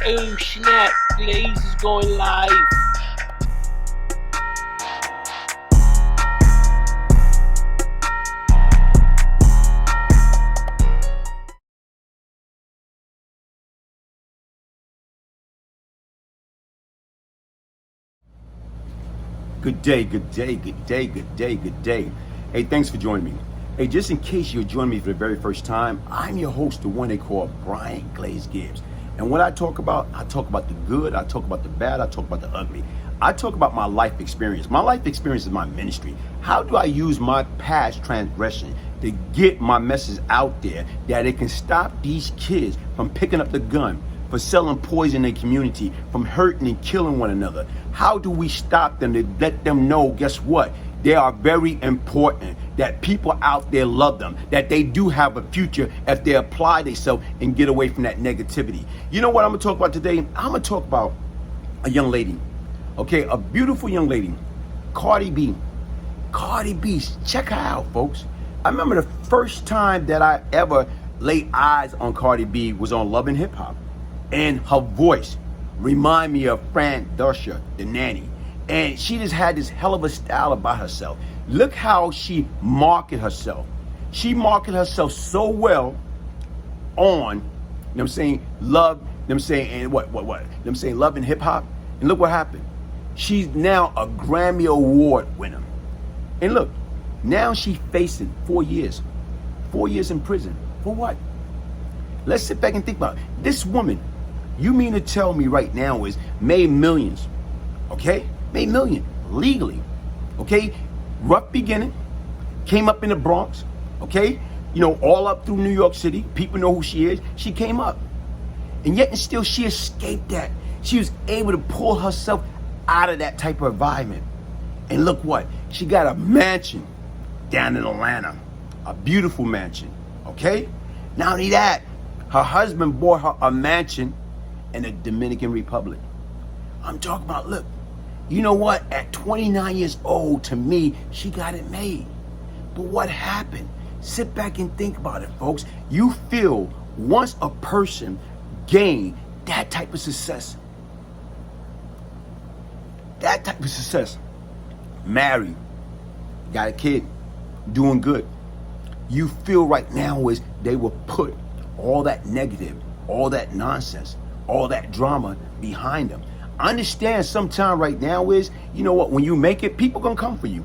Oh snap, Glaze is going live. Good day, good day, good day, good day, good day. Hey, thanks for joining me. Hey, just in case you're joining me for the very first time, I'm your host, the one they call Brian Glaze Gibbs. And what I talk about the good, I talk about the bad, I talk about the ugly. I talk about my life experience. My life experience is my ministry. How do I use my past transgression to get my message out there that it can stop these kids from picking up the gun, for selling poison in the community, from hurting and killing one another? How do we stop them to let them know, guess what? They are very important, that people out there love them, that they do have a future if they apply themselves and get away from that negativity. You know what I'm gonna talk about today? I'm gonna talk about a young lady, okay? A beautiful young lady, Cardi B. Cardi B, check her out, folks. I remember the first time that I ever laid eyes on Cardi B was on Love and Hip Hop. And her voice remind me of Fran Drescher, the nanny. And she just had this hell of a style about herself. Look how she marketed herself. She marketed herself so well on, you know what I'm saying, love, you know what I'm saying, and what, you know what I'm saying, Love and Hip Hop. And look what happened. She's now a Grammy Award winner. And look, now she's facing 4 years. 4 years in prison. For what? Let's sit back and think about it. This woman, you mean to tell me right now, is made millions, okay? Made millions legally, okay? Rough beginning, came up in the Bronx, okay? You know, all up through New York City. People know who she is. She came up. And yet and still she escaped that. She was able to pull herself out of that type of environment. And look what? She got a mansion down in Atlanta. A beautiful mansion, okay? Not only that, her husband bought her a mansion in the Dominican Republic. I'm talking about, look, you know what? At 29 years old, to me, she got it made. But what happened? Sit back and think about it, folks. You feel once a person gained that type of success, married, got a kid, doing good, you feel right now is they will put all that negative, all that nonsense, all that drama behind them. Understand sometime right now is, you know what, when you make it, people gonna come for you.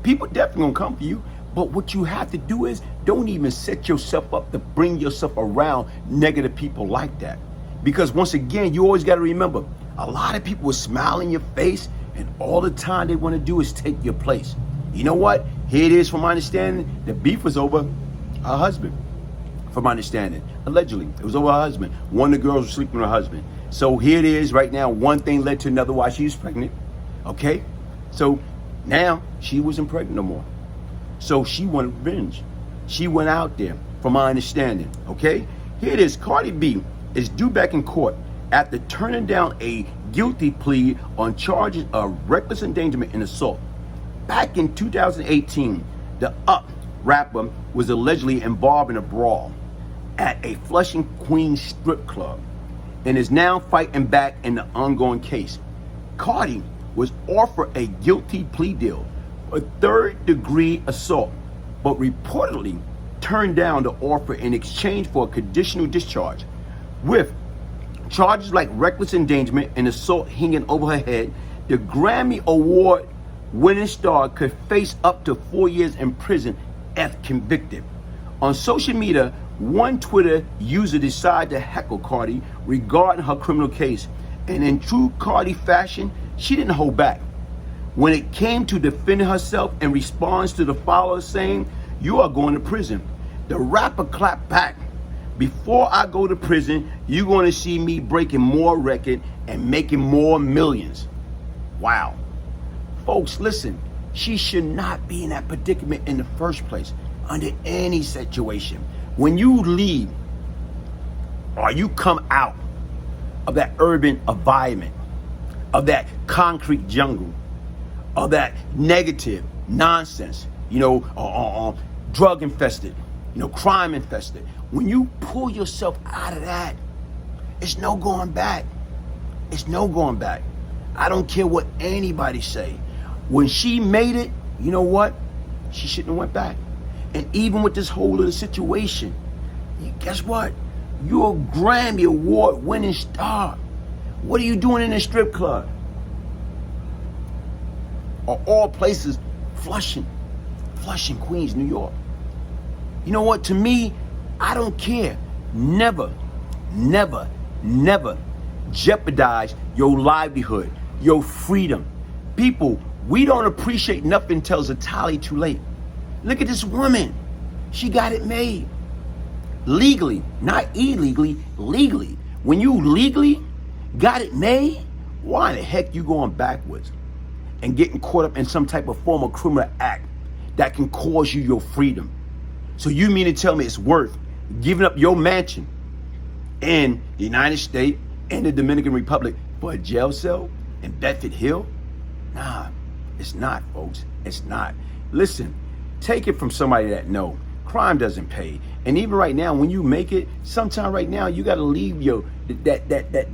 People definitely gonna come for you. But what you have to do is don't even set yourself up to bring yourself around negative people like that. Because once again, you always gotta remember, a lot of people will smile in your face and all the time they wanna do is take your place. You know what? Here it is, from my understanding, the beef was over her husband. From my understanding, allegedly, it was over her husband. One of the girls was sleeping with her husband. So here it is right now, one thing led to another while she was pregnant, okay? So now she wasn't pregnant no more. So she wanted revenge. She went out there, from my understanding, okay? Here it is, Cardi B is due back in court after turning down a guilty plea on charges of reckless endangerment and assault. Back in 2018, the rapper was allegedly involved in a brawl at a Flushing Queens strip club and is now fighting back in the ongoing case. Cardi was offered a guilty plea deal for third-degree assault, but reportedly turned down the offer in exchange for a conditional discharge. With charges like reckless endangerment and assault hanging over her head, the Grammy Award winning star could face up to 4 years in prison if convicted. On social media, one Twitter user decided to heckle Cardi regarding her criminal case, and in true Cardi fashion, she didn't hold back. When it came to defending herself in response to the followers saying, "You are going to prison," the rapper clapped back, "Before I go to prison, you're going to see me breaking more record and making more millions." Wow. Folks, listen, she should not be in that predicament in the first place, under any situation. When you leave or you come out of that urban environment, of that concrete jungle, of that negative nonsense, drug infested, crime infested, when you pull yourself out of that, It's no going back. It's no going back. I don't care what anybody say. When she made it, you know what? She shouldn't have went back. And even with this whole little situation, guess what? You're a Grammy Award winning star. What are you doing in a strip club? Or all places, Flushing, Queens, New York. You know what? To me, I don't care. Never, never, never jeopardize your livelihood, your freedom. People, we don't appreciate nothing till it's entirely too late. Look at this woman. She got it made. Legally, not illegally, legally. When you legally got it made, why in the heck you going backwards and getting caught up in some type of form of criminal act that can cause you your freedom? So you mean to tell me it's worth giving up your mansion in the United States and the Dominican Republic for a jail cell in Bedford Hill? Nah, it's not, folks. It's not. Listen, take it from somebody that know crime doesn't pay. And even right now, when you make it, sometime right now, you got to leave the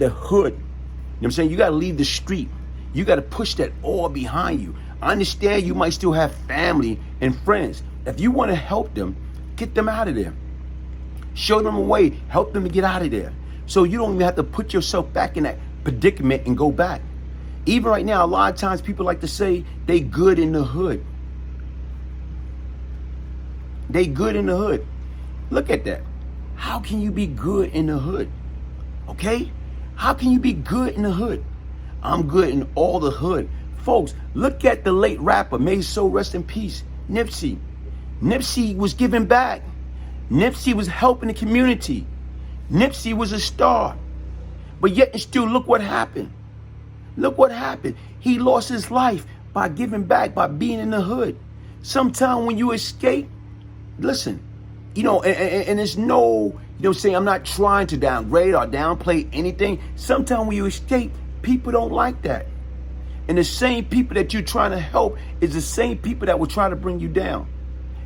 hood. You know what I'm saying? You got to leave the street. You got to push that all behind you. I understand you might still have family and friends. If you want to help them, get them out of there. Show them a way. Help them to get out of there. So you don't even have to put yourself back in that predicament and go back. Even right now, a lot of times people like to say they good in the hood. They good in the hood. Look at that. How can you be good in the hood? Okay? How can you be good in the hood? I'm good in all the hood. Folks, look at the late rapper, may his soul rest in peace, Nipsey. Nipsey was giving back. Nipsey was helping the community. Nipsey was a star. But yet and still, look what happened. Look what happened. He lost his life by giving back, by being in the hood. Sometime when you escape, listen, and it's no, saying I'm not trying to downgrade or downplay anything. Sometimes when you escape, people don't like that. And the same people that you're trying to help is the same people that will try to bring you down.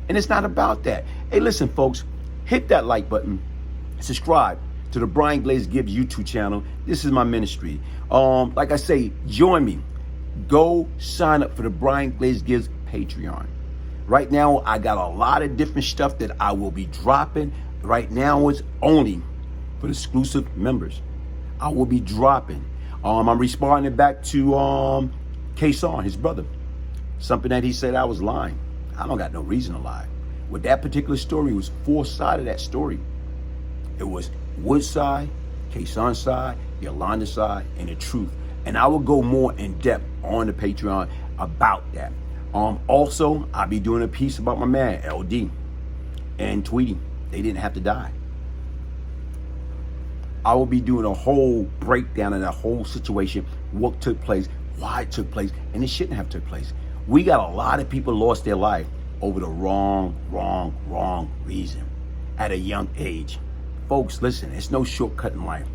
And it's not about that. Hey, listen, folks, hit that like button. Subscribe to the Brian Glaze Gibbs YouTube channel. This is my ministry. Like I say, join me. Go sign up for the Brian Glaze Gibbs Patreon. Right now, I got a lot of different stuff that I will be dropping. Right now, it's only for the exclusive members. I will be dropping. I'm responding back to K-Son, his brother. Something that he said I was lying. I don't got no reason to lie. With that particular story, it was four sides of that story. It was Wood's side, K-Son's side, Yolanda's side, and the truth. And I will go more in depth on the Patreon about that. Also, I'll be doing a piece about my man, LD, and Tweety. They didn't have to die. I will be doing a whole breakdown of that whole situation, what took place, why it took place, and it shouldn't have took place. We got a lot of people lost their life over the wrong reason at a young age. Folks, listen, it's no shortcut in life.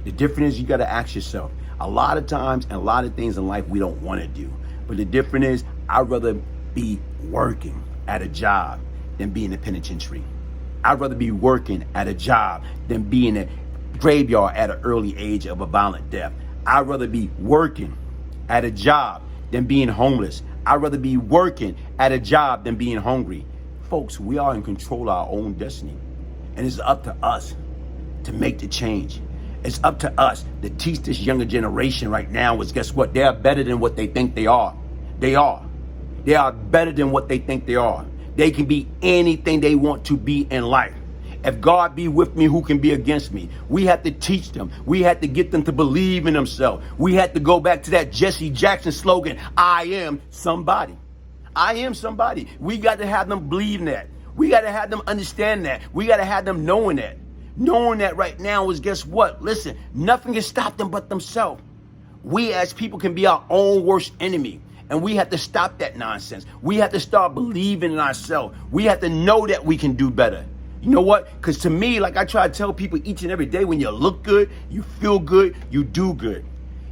The difference is you got to ask yourself. A lot of times and a lot of things in life we don't want to do. But the difference is I'd rather be working at a job than be in the penitentiary. I'd rather be working at a job than be in a graveyard at an early age of a violent death. I'd rather be working at a job than being homeless. I'd rather be working at a job than being hungry. Folks, we are in control of our own destiny. And it's up to us to make the change. It's up to us to teach this younger generation right now is, guess what? They are better than what they think they are. They are. They are better than what they think they are. They can be anything they want to be in life. If God be with me, who can be against me? We have to teach them. We had to get them to believe in themselves. We had to go back to that Jesse Jackson slogan, I am somebody. I am somebody. We got to have them believe in that. We got to have them understand that. We got to have them knowing that. Knowing that right now is, guess what? Listen, nothing can stop them but themselves. We as people can be our own worst enemy. And we have to stop that nonsense. We have to start believing in ourselves. We have to know that we can do better. You know what? Because to me, like I try to tell people each and every day, when you look good, you feel good, you do good.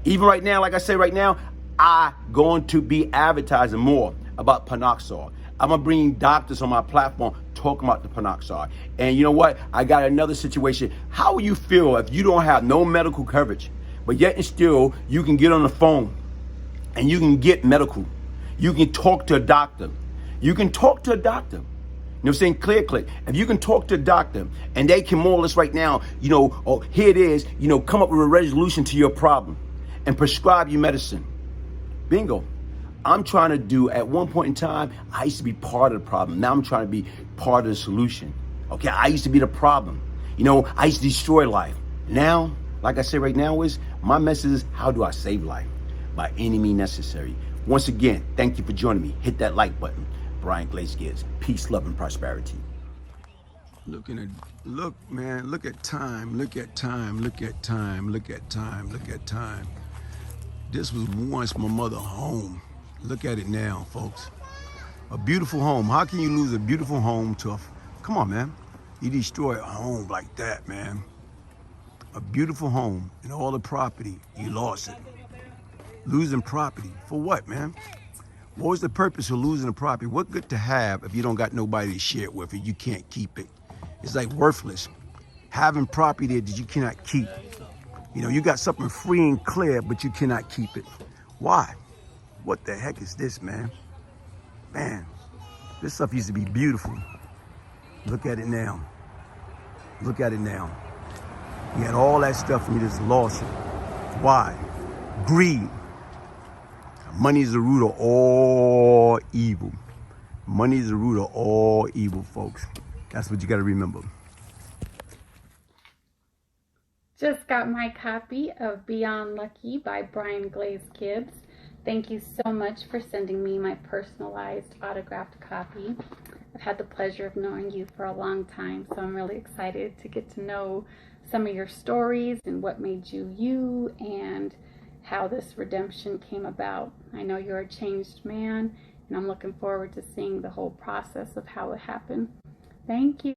Even right now, like I say right now, I'm going to be advertising more about Panoxol. I'm gonna bring doctors on my platform talking about the peroxide. And you know what? I got another situation. How will you feel if you don't have no medical coverage, but yet and still you can get on the phone and you can get medical? You can talk to a doctor. You can talk to a doctor. You know what I'm saying? Clear click. If you can talk to a doctor and they can more or less right now, you know, oh, here it is, you know, come up with a resolution to your problem and prescribe you medicine. Bingo. I'm trying to do, at one point in time, I used to be part of the problem. Now I'm trying to be part of the solution. Okay, I used to be the problem. You know, I used to destroy life. Now, like I said right now, is my message is, how do I save life? By any means necessary. Once again, thank you for joining me. Hit that like button. Brian Glaze Gibbs. Peace, love, and prosperity. Look, man, look at time, look at time, look at time, look at time, look at time. This was once my mother's home. Look at it now, folks. A beautiful home. How can you lose a beautiful home to come on, man. You destroy a home like that, man. A beautiful home and all the property, you lost it. Losing property, for what, man? What was the purpose of losing the property? What good to have if you don't got nobody to share it with, or you can't keep it? It's like worthless. Having property that you cannot keep. You know, you got something free and clear, but you cannot keep it. Why? What the heck is this, man? Man, this stuff used to be beautiful. Look at it now. Look at it now. You had all that stuff and you just lost it. Why? Greed. Money is the root of all evil. Money is the root of all evil, folks. That's what you got to remember. Just got my copy of Beyond Lucky by Brian Glaze Gibbs. Thank you so much for sending me my personalized autographed copy. I've had the pleasure of knowing you for a long time, so I'm really excited to get to know some of your stories and what made you you and how this redemption came about. I know you're a changed man, and I'm looking forward to seeing the whole process of how it happened. Thank you.